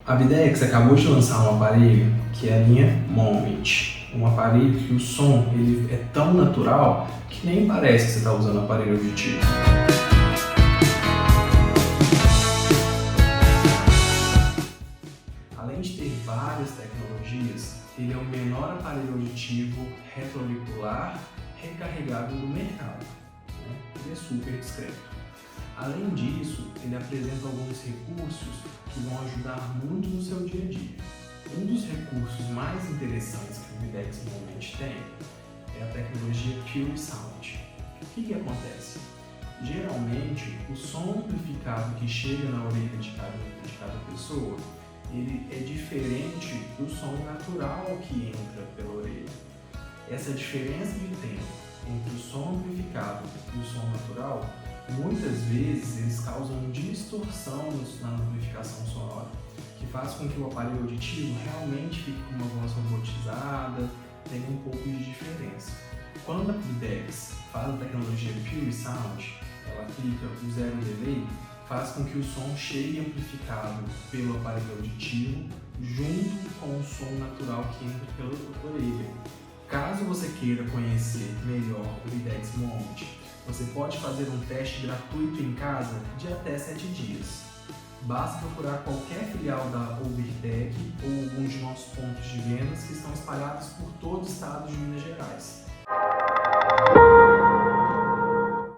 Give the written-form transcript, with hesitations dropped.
A Videx acabou de lançar um aparelho que é a linha Moment. Um aparelho que o som ele é tão natural que nem parece que você está usando aparelho auditivo. Além de ter várias tecnologias, ele é o menor aparelho auditivo retroauricular recarregável do mercado. Ele é super discreto. Além disso, ele apresenta alguns recursos que vão ajudar muito no seu dia a dia. Um dos recursos mais interessantes que o Videx Moment tem é a tecnologia Pure Sound. O que acontece? Geralmente, o som amplificado que chega na orelha de cada pessoa, ele é diferente do som natural que entra pela orelha. Essa diferença de tempo entre o som amplificado e o som natural, muitas vezes eles causam distorção na amplificação sonora, que faz com que o aparelho auditivo realmente fique com uma voz robotizada, tenha um pouco de diferença. Quando a Videx faz a tecnologia Pure Sound, ela aplica o zero delay, faz com que o som chegue amplificado pelo aparelho auditivo junto com o som natural que entra pela orelha. Caso você queira conhecer melhor o Videx Moment, você pode fazer um teste gratuito em casa de até 7 dias. Basta procurar qualquer filial da Overtech ou algum de nossos pontos de vendas que estão espalhados por todo o estado de Minas Gerais.